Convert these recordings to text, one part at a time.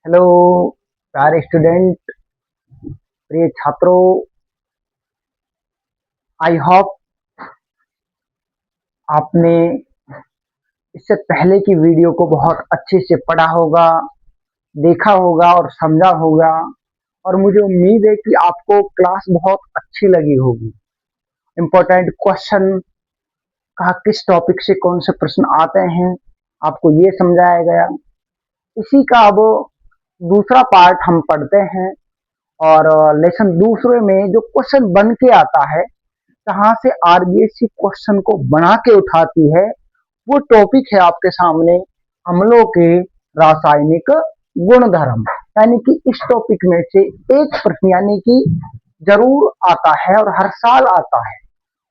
Hello प्यारे student, प्रिय छात्रों। आई होप आपने इससे पहले की वीडियो को बहुत अच्छे से पढ़ा होगा, देखा होगा और समझा होगा। और मुझे उम्मीद है कि आपको क्लास बहुत अच्छी लगी होगी। इम्पोर्टेंट क्वेश्चन कहा किस टॉपिक से कौन से प्रश्न आते हैं आपको ये समझाया गया। इसी का अब दूसरा पार्ट हम पढ़ते हैं। और लेसन दूसरे में जो क्वेश्चन बन के आता है, कहाँ से आरबीएससी क्वेश्चन को बना के उठाती है, वो टॉपिक है आपके सामने अम्लों के रासायनिक गुणधर्म। यानी कि इस टॉपिक में से एक प्रश्न यानी कि जरूर आता है और हर साल आता है,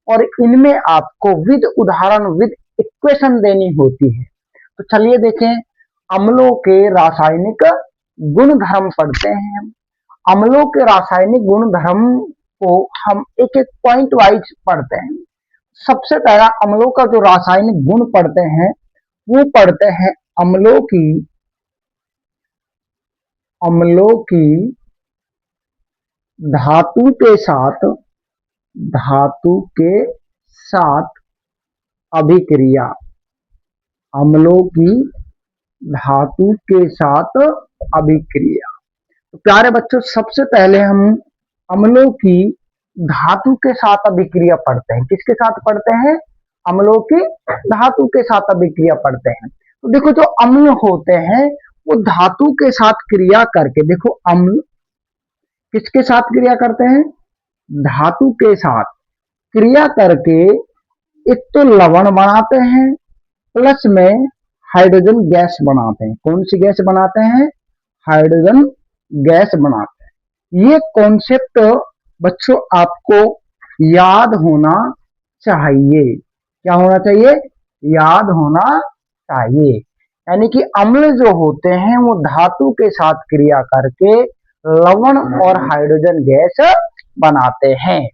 और इनमें आपको विद उदाहरण विद इक्वेशन देनी होती है। तो चलिए देखें, अम्लों के रासायनिक गुणधर्म पढ़ते हैं हम। अम्लों के रासायनिक गुणधर्म को हम एक एक पॉइंट वाइज पढ़ते हैं। सबसे पहला अम्लों का जो रासायनिक गुण पढ़ते हैं वो पढ़ते हैं अम्लों की धातु के साथ अभिक्रिया। अम्लों की धातु के साथ अभिक्रिया। तो प्यारे बच्चों, सबसे पहले हम अम्लों की धातु के साथ अभिक्रिया पढ़ते हैं। किसके साथ पढ़ते हैं? अम्लों की धातु के साथ अभिक्रिया पढ़ते हैं। तो देखो, जो अम्ल होते हैं वो धातु के साथ क्रिया करके, देखो अम्ल किसके साथ क्रिया करते हैं? धातु के साथ क्रिया करके एक तो लवण बनाते हैं, प्लस में हाइड्रोजन गैस बनाते हैं। कौन सी गैस बनाते हैं? हाइड्रोजन गैस बनाते हैं। ये कॉन्सेप्ट बच्चों आपको याद होना चाहिए। क्या होना चाहिए? याद होना चाहिए। यानी कि अम्ल जो होते हैं वो धातु के साथ क्रिया करके लवण और हाइड्रोजन गैस बनाते हैं।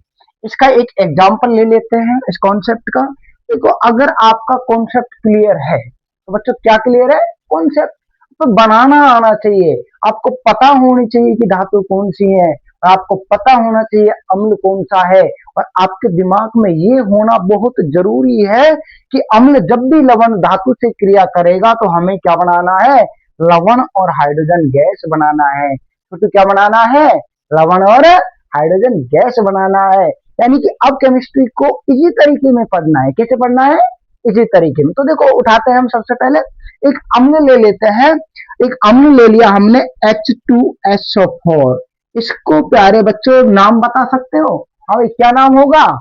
इसका एक एग्जांपल ले लेते हैं इस कॉन्सेप्ट का। देखो, अगर आपका कॉन्सेप्ट क्लियर है तो बच्चों क्या क्लियर है? कॉन्सेप्ट तो बनाना आना चाहिए। आपको पता होनी चाहिए कि धातु कौन सी है, और आपको पता होना चाहिए अम्ल कौन सा है। और आपके दिमाग में ये होना बहुत जरूरी है कि अम्ल जब भी लवण धातु से क्रिया करेगा तो हमें क्या बनाना है? लवण और हाइड्रोजन गैस बनाना है। तो क्या बनाना है? लवण और हाइड्रोजन गैस बनाना है। यानी कि अब केमिस्ट्री को इसी तरीके में पढ़ना है। कैसे पढ़ना है? इसी तरीके में। तो देखो, उठाते हैं हम सबसे पहले एक अम्ल ले लेते हैं। एक अम्ल ले लिया हमने H2SO4। इसको प्यारे बच्चों नाम बता सकते हो? हाँ भाई, क्या नाम होगा? हाँ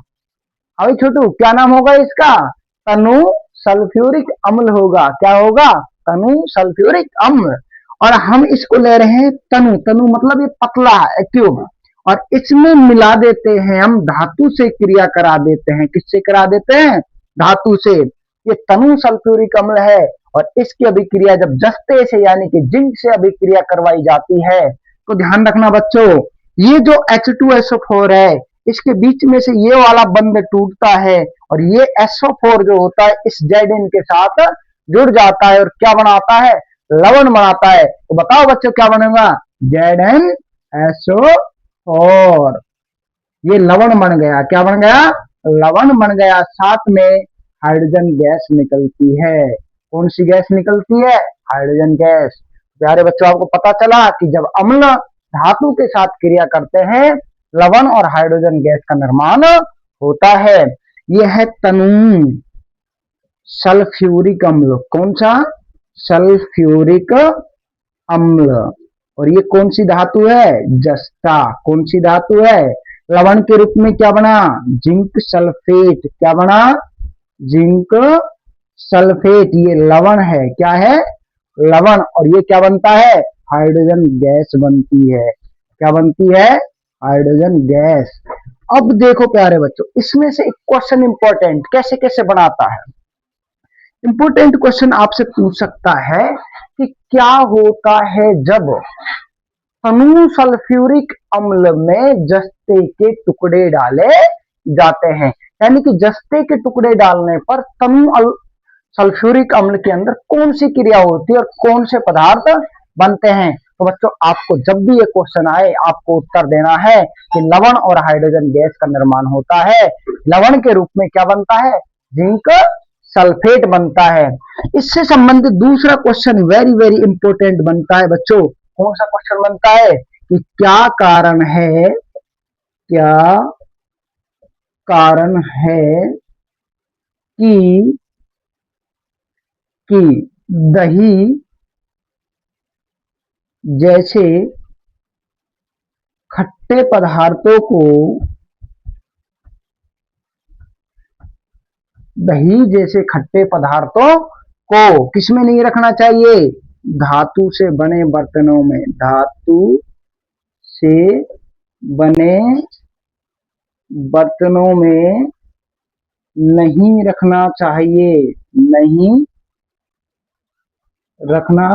भाई छोटू, क्या नाम होगा इसका? तनु सल्फ्यूरिक अम्ल होगा। क्या होगा? तनु सल्फ्यूरिक अम्ल। और हम इसको ले रहे हैं तनु। तनु मतलब ये पतला है, ट्यूब। और इसमें मिला देते हैं हम, धातु से क्रिया करा देते हैं। किससे करा देते हैं? धातु से। ये तनु सल्फ्यूरिक अम्ल है। और इसकी अभिक्रिया जब जस्ते से यानी कि जिंक से अभिक्रिया करवाई जाती है तो ध्यान रखना बच्चों, ये जो H2SO4 है इसके बीच में से ये वाला बंध टूटता है और ये SO4 जो होता है इस Zn के साथ जुड़ जाता है और क्या बनाता है? लवण बनाता है। तो बताओ बच्चों क्या बनेगा? ZnSO4। ये लवण बन गया। क्या बन गया? लवण बन गया। साथ में हाइड्रोजन गैस निकलती है। कौन सी गैस निकलती है? Hydrogen gas. प्यारे बच्चों, आपको पता चला कि जब अम्ल धातु के साथ क्रिया करते हैं लवण और हाइड्रोजन गैस का निर्माण होता है। यह है तनु सल्फ्यूरिक अम्ल। कौन सा? सल्फ्यूरिक अम्ल। और ये कौन सी धातु है? जस्ता। कौन सी धातु है? लवण के रूप में क्या बना? Zinc sulphate. क्या बना? Zinc sulphate. ये लवण है। क्या है? लवण। और ये क्या बनता है? हाइड्रोजन गैस बनती है। क्या बनती है? Hydrogen gas. अब देखो प्यारे बच्चों, इसमें से एक क्वेश्चन इंपॉर्टेंट कैसे कैसे बनाता है। इंपॉर्टेंट क्वेश्चन आपसे पूछ सकता है कि क्या होता है जब तनु सल्फ्यूरिक अम्ल में जस्ते के टुकड़े डाले जाते हैं। यानी कि जस्ते के टुकड़े डालने पर तनु सल्फ्यूरिक अम्ल के अंदर कौन सी क्रिया होती है और कौन से पदार्थ बनते हैं। तो बच्चों आपको जब भी ये क्वेश्चन आए आपको उत्तर देना है कि लवण और हाइड्रोजन गैस का निर्माण होता है। लवण के रूप में क्या बनता है? जिंक सल्फेट बनता है। इससे संबंधित दूसरा क्वेश्चन वेरी वेरी इंपॉर्टेंट बनता है बच्चों। कौन सा क्वेश्चन बनता है कि क्या कारण है कि कि दही जैसे खट्टे पदार्थों को दही जैसे खट्टे पदार्थों को किसमें नहीं रखना चाहिए? धातु से बने बर्तनों में। धातु से बने बर्तनों में नहीं रखना चाहिए। नहीं रखना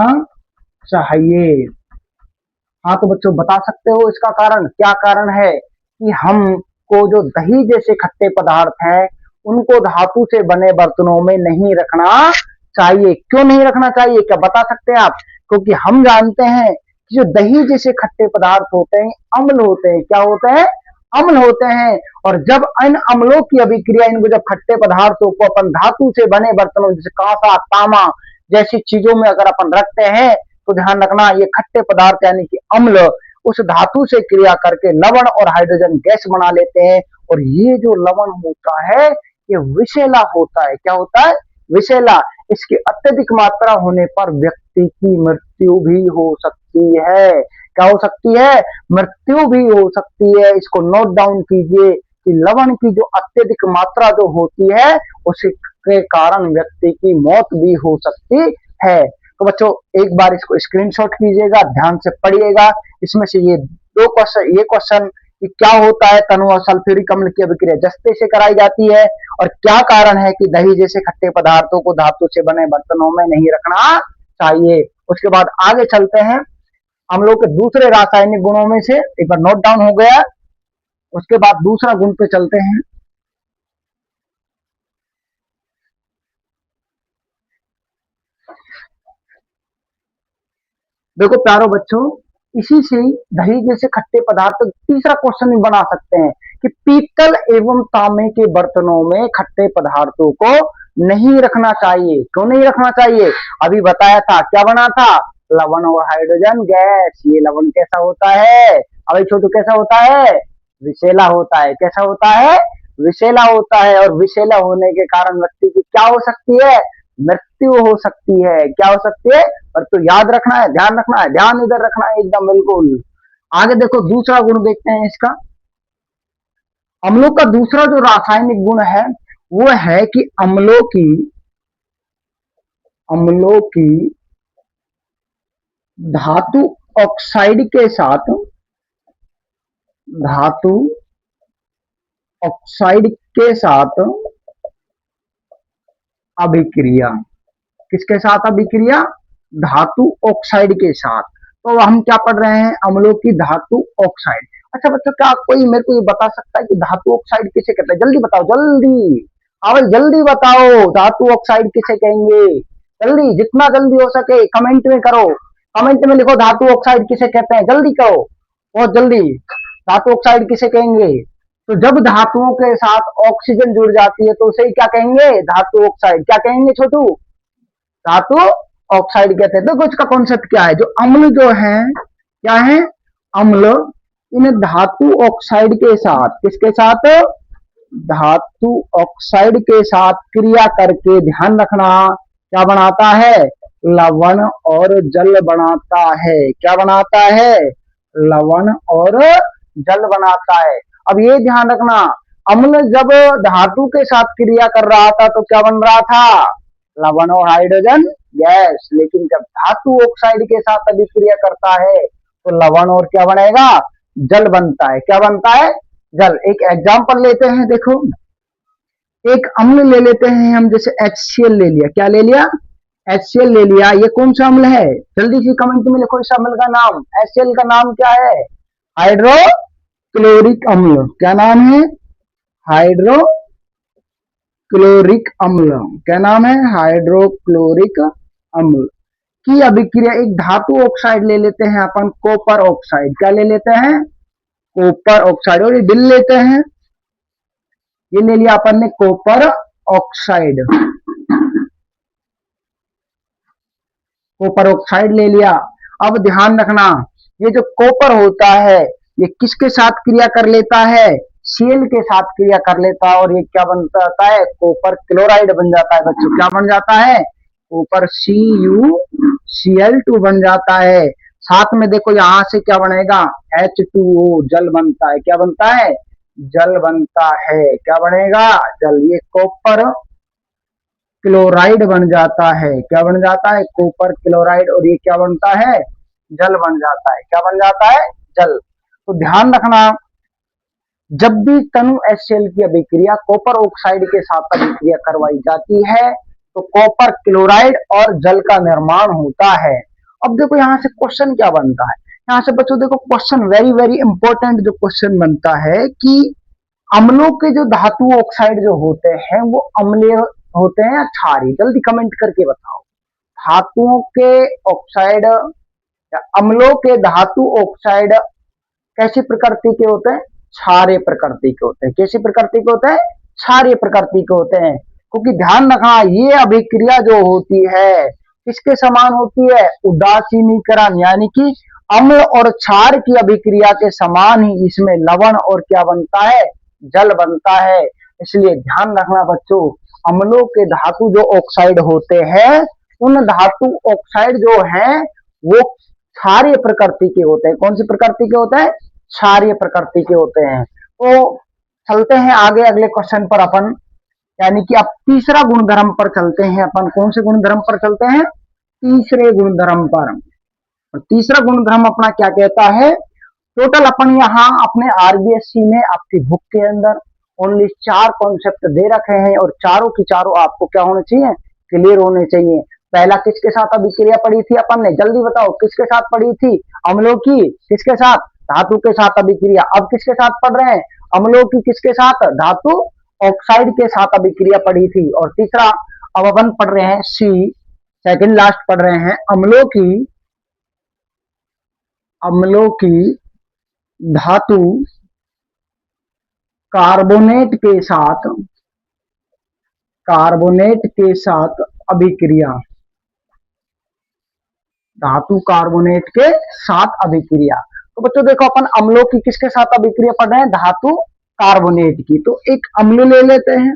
चाहिए। हाँ तो बच्चों बता सकते हो इसका कारण? क्या कारण है कि हमको जो दही जैसे खट्टे पदार्थ हैं उनको धातु से बने बर्तनों में नहीं रखना चाहिए? क्यों नहीं रखना चाहिए, क्या बता सकते हैं आप? क्योंकि हम जानते हैं कि जो दही जैसे खट्टे पदार्थ होते हैं अम्ल होते हैं। क्या होते हैं? अम्ल होते हैं। और जब इन अम्लों की अभिक्रिया, इनको जब खट्टे पदार्थों को अपन धातु से बने बर्तनों जैसे कांसा तांबा जैसी चीजों में अगर अपन रखते हैं तो ध्यान रखना ये खट्टे पदार्थ यानी कि अम्ल उस धातु से क्रिया करके लवण और हाइड्रोजन गैस बना लेते हैं। और ये जो लवण होता है ये विषैला होता है। क्या होता है? विषैला। इसकी अत्यधिक मात्रा होने पर व्यक्ति की मृत्यु भी हो सकती है। क्या हो सकती है? मृत्यु भी हो सकती है। इसको नोट डाउन कीजिए कि लवण की जो अत्यधिक मात्रा जो होती है उसके कारण व्यक्ति की मौत भी हो सकती है। तो बच्चों एक बार इसको स्क्रीनशॉट कीजिएगा, ध्यान से पढ़िएगा। इसमें से ये दो क्वेश्चन, ये क्वेश्चन कि क्या होता है तनु और सल्फ्यूरिक अम्ल की अभिक्रिया जस्ते से कराई जाती है और क्या कारण है कि दही जैसे खट्टे पदार्थों को धातु से बने बर्तनों में नहीं रखना चाहिए। उसके बाद आगे चलते हैं अम्लों के दूसरे रासायनिक गुणों में से। एक बार नोट डाउन हो गया। उसके बाद दूसरा गुण पे चलते हैं। देखो प्यारो बच्चों, इसी से दही जैसे खट्टे पदार्थ तीसरा क्वेश्चन भी बना सकते हैं कि पीतल एवं तांबे के बर्तनों में खट्टे पदार्थों को नहीं रखना चाहिए। क्यों नहीं रखना चाहिए? अभी बताया था, क्या बना था? लवण और हाइड्रोजन गैस। ये लवण कैसा होता है? अभी छोटू कैसा होता है? विषैला होता है। कैसा होता है? विषैला होता है। और विषैला होने के कारण व्यक्ति की क्या हो सकती है? मृत्यु हो सकती है। क्या हो सकती है? और तो याद रखना है, ध्यान रखना है, ध्यान इधर रखना है एकदम बिल्कुल। आगे देखो दूसरा गुण देखते हैं इसका। अम्लों का दूसरा जो रासायनिक गुण है वो है कि अम्लों की धातु ऑक्साइड के साथ, धातु ऑक्साइड के साथ अभिक्रिया। किसके साथ अभिक्रिया? धातु ऑक्साइड के साथ। तो हम क्या पढ़ रहे हैं? अम्लों की धातु ऑक्साइड। अच्छा बच्चों क्या कोई मेरे को ये बता सकता है कि धातु ऑक्साइड किसे कहते हैं? जल्दी बताओ जल्दी। हाँ भाई जल्दी बताओ, धातु ऑक्साइड किसे कहेंगे? जल्दी, जितना जल्दी हो सके कमेंट में करो। कमेंट में लिखो धातु ऑक्साइड किसे कहते हैं, जल्दी करो, बहुत जल्दी। धातु ऑक्साइड किसे कहेंगे? तो जब धातुओं के साथ ऑक्सीजन जुड़ जाती है तो उसे क्या कहेंगे? धातु ऑक्साइड। क्या कहेंगे छोटू? धातु ऑक्साइड कहते हैं। देखो इसका कॉन्सेप्ट क्या है, जो अम्ल जो है क्या है? अम्ल इन धातु ऑक्साइड के साथ, किसके साथ? धातु ऑक्साइड के साथ क्रिया करके ध्यान रखना क्या बनाता है? लवण और जल बनाता है। क्या बनाता है? लवण और जल बनाता है। अब ये ध्यान रखना, अम्ल जब धातु के साथ क्रिया कर रहा था तो क्या बन रहा था? लवण और हाइड्रोजन गैस। लेकिन जब धातु ऑक्साइड के साथ अभिक्रिया करता है तो लवण और क्या बनेगा? जल बनता है। क्या बनता है? जल। एक एग्जांपल लेते हैं, देखो एक अम्ल ले लेते हैं हम, जैसे HCl ले लिया। क्या ले लिया? HCl ले लिया। ये कौन सा अम्ल है? जल्दी से कमेंट में लिखो इस अम्ल का नाम। HCl का नाम क्या है? हाइड्रोक्लोरिक अम्ल। क्या नाम है? हाइड्रोक्लोरिक अम्ल। क्या नाम है? हाइड्रोक्लोरिक अम्ल। की अभिक्रिया, एक धातु ऑक्साइड ले लेते हैं अपन, कॉपर ऑक्साइड, क्या ले लेते हैं, कॉपर ऑक्साइड, और ये बिल लेते हैं, ये ले लिया अपन ने कॉपर ऑक्साइड, कॉपर ऑक्साइड ले लिया। अब ध्यान रखना, ये जो कॉपर होता है ये किसके साथ क्रिया कर लेता है, सीएल के साथ क्रिया कर लेता है, और ये क्या बन जाता है, कॉपर क्लोराइड बन जाता है बच्चों, क्या बन जाता है, कॉपर CuCl2 बन जाता है। साथ में देखो यहां से क्या बनेगा, H2O, जल बनता है, क्या बनता है, जल बनता है, क्या बनेगा, जल। ये कॉपर क्लोराइड बन जाता है, क्या बन जाता है, कॉपर क्लोराइड, और ये क्या बनता है, जल बन जाता है, क्या बन जाता है, जल। तो ध्यान रखना, जब भी तनु HCl की अभिक्रिया कॉपर ऑक्साइड के साथ अभिक्रिया करवाई जाती है तो कॉपर क्लोराइड और जल का निर्माण होता है। अब देखो यहां से क्वेश्चन क्या बनता है, यहाँ से बच्चों देखो क्वेश्चन वेरी वेरी इंपॉर्टेंट जो क्वेश्चन बनता है कि अम्लों के जो धातु ऑक्साइड जो होते हैं वो अम्लीय होते हैं या क्षारीय, जल्दी कमेंट करके बताओ। धातुओं के ऑक्साइड या अम्लों के धातु ऑक्साइड कैसी प्रकृति के होते हैं, क्षारीय प्रकृति के होते हैं। कैसी प्रकृति के होते हैं, क्षारीय प्रकृति के होते हैं। क्योंकि ध्यान रखना, ये अभिक्रिया जो होती है किसके समान होती है, उदासीनीकरण, यानी कि अम्ल और क्षार की अभिक्रिया के समान ही इसमें लवण और क्या बनता है, जल बनता है। इसलिए ध्यान रखना बच्चों, अम्लों के धातु जो ऑक्साइड होते हैं उन धातु ऑक्साइड जो हैं वो क्षारीय प्रकृति के होते हैं। कौन सी प्रकृति के होते हैं, क्षारीय प्रकृति के होते हैं। तो चलते हैं आगे अगले क्वेश्चन पर अपन, यानी कि अब तीसरा गुणधर्म पर चलते हैं अपन। कौन से गुणधर्म पर चलते हैं, तीसरे गुणधर्म पर। और तीसरा गुणधर्म अपना क्या कहता है, टोटल अपन यहाँ अपने आरबीएससी में आपकी बुक के अंदर ओनली 4 कॉन्सेप्ट दे रखे हैं और चारों की चारों आपको क्या होने चाहिए, क्लियर होने चाहिए। पहला किसके साथ अभिक्रिया पड़ी थी अपन ने, जल्दी बताओ किसके साथ पड़ी थी, अम्लों की, किसके साथ, धातु के साथ अभिक्रिया। अब किसके साथ पढ़ रहे हैं, अम्लों की किसके साथ, धातु ऑक्साइड के साथ अभिक्रिया पड़ी थी। और तीसरा अब अपन पढ़ रहे हैं सी, सेकंड लास्ट पढ़ रहे हैं, अम्लों की धातु कार्बोनेट के साथ अभिक्रिया, धातु कार्बोनेट के साथ अभिक्रिया। तो बच्चों देखो अपन अम्लों की किसके साथ अभिक्रिया पढ़ रहे हैं, धातु कार्बोनेट की। तो एक अम्ल ले लेते हैं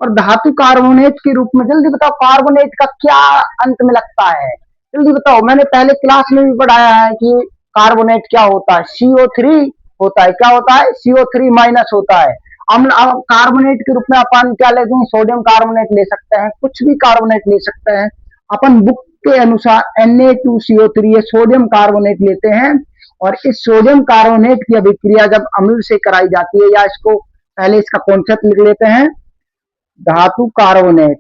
और धातु कार्बोनेट के रूप में, जल्दी बताओ कार्बोनेट का क्या अंत में लगता है, जल्दी बताओ। मैंने पहले क्लास में भी पढ़ाया है कि कार्बोनेट क्या होता है, CO3 होता है, क्या होता है, CO3 माइनस होता है। अम्ल कार्बोनेट के रूप में अपन क्या लेते हैं, सोडियम कार्बोनेट ले सकते हैं, कुछ भी कार्बोनेट ले सकते हैं। अपन बुक के अनुसार Na2CO3 ये सोडियम कार्बोनेट लेते हैं। और इस सोडियम कार्बोनेट की अभिक्रिया जब अम्ल से कराई जाती है, या इसको पहले इसका कॉन्सेप्ट लिख लेते हैं, धातु कार्बोनेट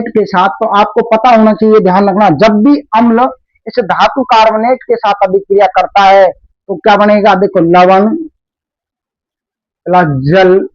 के साथ, तो आपको पता होना चाहिए, ध्यान रखना, जब भी अम्ल इस धातु कार्बोनेट के साथ अभिक्रिया करता है तो क्या बनेगा, देखो लवण प्लस जल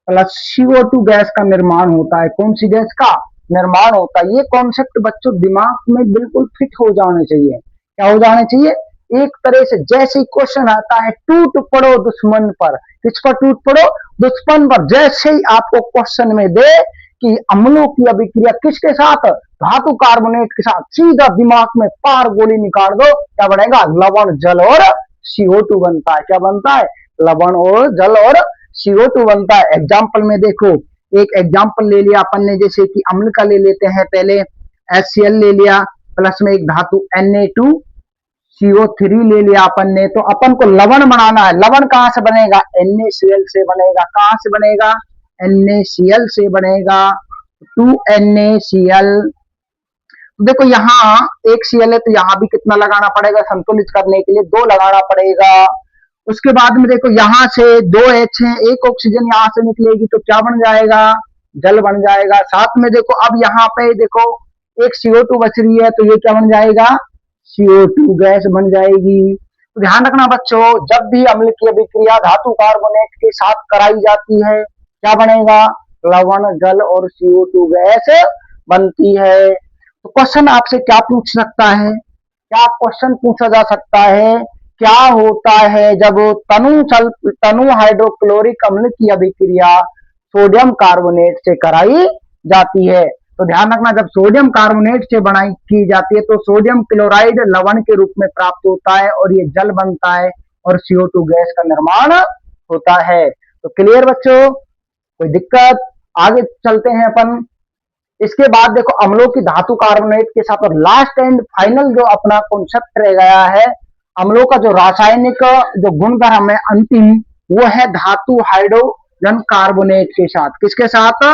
प्लस CO2 गैस का निर्माण होता है। कौन सी गैस का निर्माण होता है, ये कॉन्सेप्ट बच्चों दिमाग में बिल्कुल फिट हो जाने चाहिए। क्या हो जाने चाहिए, एक तरह से जैसे ही क्वेश्चन आता है टूट पड़ो दुश्मन पर, किस पर टूट पड़ो, दुश्मन पर। जैसे ही आपको क्वेश्चन में दे कि अम्लों की अभिक्रिया किसके साथ, धातु कार्बोनेट के साथ, सीधा दिमाग में पार गोली निकाल दो, क्या बनेगा, लवण जल और CO2 बनता है। क्या बनता है, लवण और जल और CO2 बनता है। एग्जाम्पल में देखो, एक एग्जाम्पल ले लिया अपन ने, जैसे कि अम्ल का ले लेते हैं, पहले HCl ले लिया, प्लस में एक धातु Na2CO3 ले लिया अपन ने। तो अपन को लवण बनाना है, लवण कहां से बनेगा, NaCl से बनेगा। कहां से बनेगा, NaCl से बनेगा, 2NaCl। देखो यहाँ एक Cl है तो यहाँ भी कितना लगाना पड़ेगा, संतुलित करने के लिए 2 लगाना पड़ेगा। उसके बाद में देखो यहाँ से 2 H है, एक ऑक्सीजन यहाँ से निकलेगी तो क्या बन जाएगा, जल बन जाएगा। साथ में देखो अब यहाँ पे देखो एक CO2 बच रही है तो ये क्या बन जाएगा, CO2 गैस बन जाएगी। तो ध्यान रखना बच्चों, जब भी अम्ल की अभिक्रिया धातु कार्बोनेट के साथ कराई जाती है क्या बनेगा, लवण जल और CO2 गैस बनती है। तो क्वेश्चन आपसे क्या पूछ सकता है, क्या क्वेश्चन पूछा जा सकता है, क्या होता है जब तनु हाइड्रोक्लोरिक अम्ल की अभिक्रिया सोडियम कार्बोनेट से कराई जाती है। तो ध्यान रखना, जब सोडियम कार्बोनेट से बनाई की जाती है तो सोडियम क्लोराइड लवण के रूप में प्राप्त होता है और ये जल बनता है और CO2 गैस का निर्माण होता है। तो क्लियर बच्चों, कोई दिक्कत, आगे चलते हैं अपन। इसके बाद देखो अम्लों की धातु कार्बोनेट के साथ, और लास्ट एंड फाइनल जो अपना कॉन्सेप्ट रह गया है, अम्लों का जो रासायनिक जो गुणधर्म है अंतिम, वो है धातु हाइड्रोजन कार्बोनेट के साथ। किसके साथ,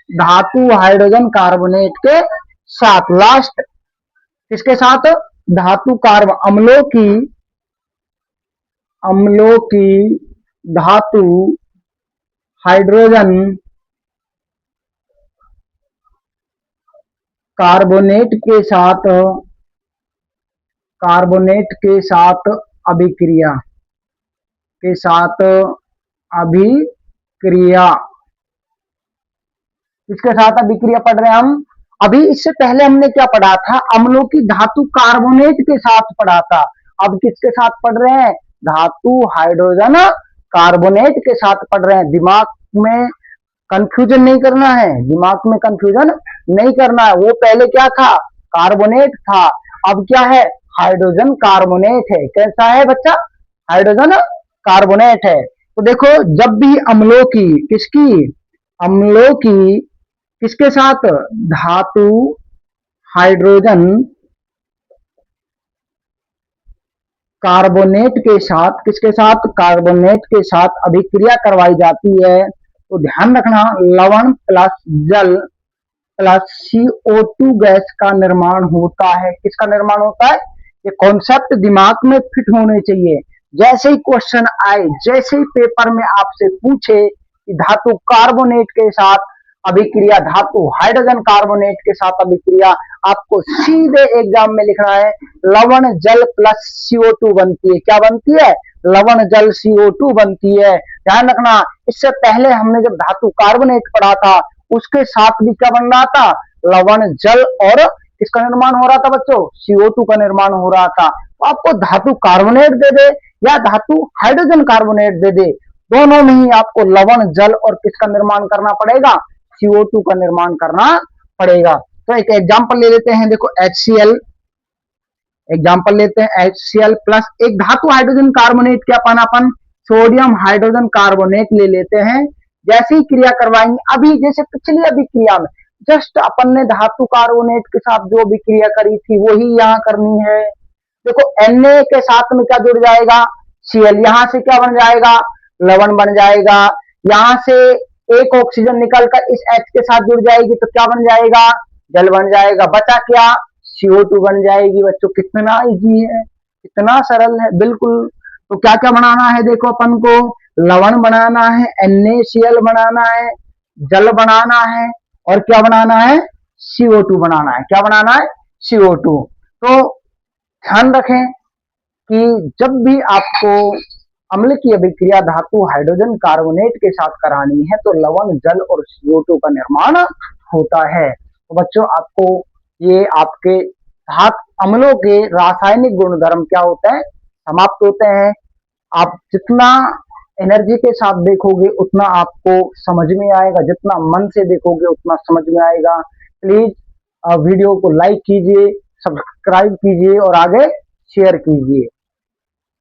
धातु हाइड्रोजन कार्बोनेट के साथ। लास्ट किसके साथ, धातु कार्ब अम्लों की धातु हाइड्रोजन कार्बोनेट के साथ अभिक्रिया अभिक्रिया इसके साथ अभिक्रिया पढ़ रहे हैं हम। अभी इससे पहले हमने क्या पढ़ा था, अम्लों की धातु कार्बोनेट के साथ पढ़ा था। अब किसके साथ पढ़ रहे हैं, धातु हाइड्रोजन कार्बोनेट के साथ पढ़ रहे हैं। दिमाग में कंफ्यूजन नहीं करना है, दिमाग में कंफ्यूजन नहीं करना है। वो पहले क्या था, कार्बोनेट था, अब क्या है, हाइड्रोजन कार्बोनेट है। कैसा है बच्चा, हाइड्रोजन कार्बोनेट है। तो देखो जब भी अम्लों की किसके साथ, धातु हाइड्रोजन कार्बोनेट के साथ, किसके साथ, कार्बोनेट के साथ अभिक्रिया करवाई जाती है, तो ध्यान रखना लवण प्लस जल प्लस CO2 गैस का निर्माण होता है। किसका निर्माण होता है, ये कॉन्सेप्ट दिमाग में फिट होने चाहिए। जैसे ही क्वेश्चन आए, जैसे ही पेपर में आपसे पूछे कि धातु कार्बोनेट के साथ अभिक्रिया, धातु हाइड्रोजन कार्बोनेट के साथ अभिक्रिया, आपको सीधे एग्जाम में लिखना है लवण जल प्लस CO2 बनती है। क्या बनती है, लवण जल CO2 बनती है। ध्यान रखना, इससे पहले हमने जब धातु कार्बोनेट पढ़ा था उसके साथ भी क्या बन रहा था, लवण जल और किसका निर्माण हो रहा था बच्चों, CO2 का निर्माण हो रहा था। तो आपको धातु कार्बोनेट दे दे या धातु हाइड्रोजन कार्बोनेट दे दे, दोनों में ही आपको लवण जल और किसका निर्माण करना पड़ेगा, CO2 का निर्माण करना पड़ेगा। तो एक एग्जाम्पल ले लेते हैं, देखो HCl, एग्जाम्पल लेते हैं HCl प्लस एक धातु हाइड्रोजन कार्बोनेट के अपन सोडियम हाइड्रोजन कार्बोनेट ले लेते हैं। जैसे ही क्रिया करवाएंगे, अभी जैसे पिछली अभिक्रिया में जस्ट अपन ने धातु कार्बोनेट के साथ जो अभिक्रिया करी थी वही यहाँ करनी है। देखो Na के साथ में क्या जुड़ जाएगा, Cl, यहां से क्या बन जाएगा, लवण बन जाएगा। यहां से एक ऑक्सीजन निकलकर इस H के साथ जुड़ जाएगी तो क्या बन जाएगा, जल बन जाएगा। बचा क्या, CO2 बन जाएगी। बच्चों कितना इजी है, कितना सरल है, बिल्कुल। तो क्या क्या बनाना है, देखो अपन को लवण बनाना है, NaCl बनाना है, जल बनाना है और क्या बनाना है, CO2 बनाना है। क्या बनाना है, CO2। तो ध्यान रखें कि जब भी आपको अम्ल की अभिक्रिया धातु हाइड्रोजन कार्बोनेट के साथ करानी है तो लवण जल और CO2 का निर्माण होता है। तो बच्चों आपको ये आपके धातु अम्लों के रासायनिक गुणधर्म क्या होते हैं, समाप्त होते हैं। आप जितना एनर्जी के साथ देखोगे उतना आपको समझ में आएगा, जितना मन से देखोगे उतना समझ में आएगा। प्लीज वीडियो को लाइक कीजिए, सब्सक्राइब कीजिए और आगे शेयर कीजिए।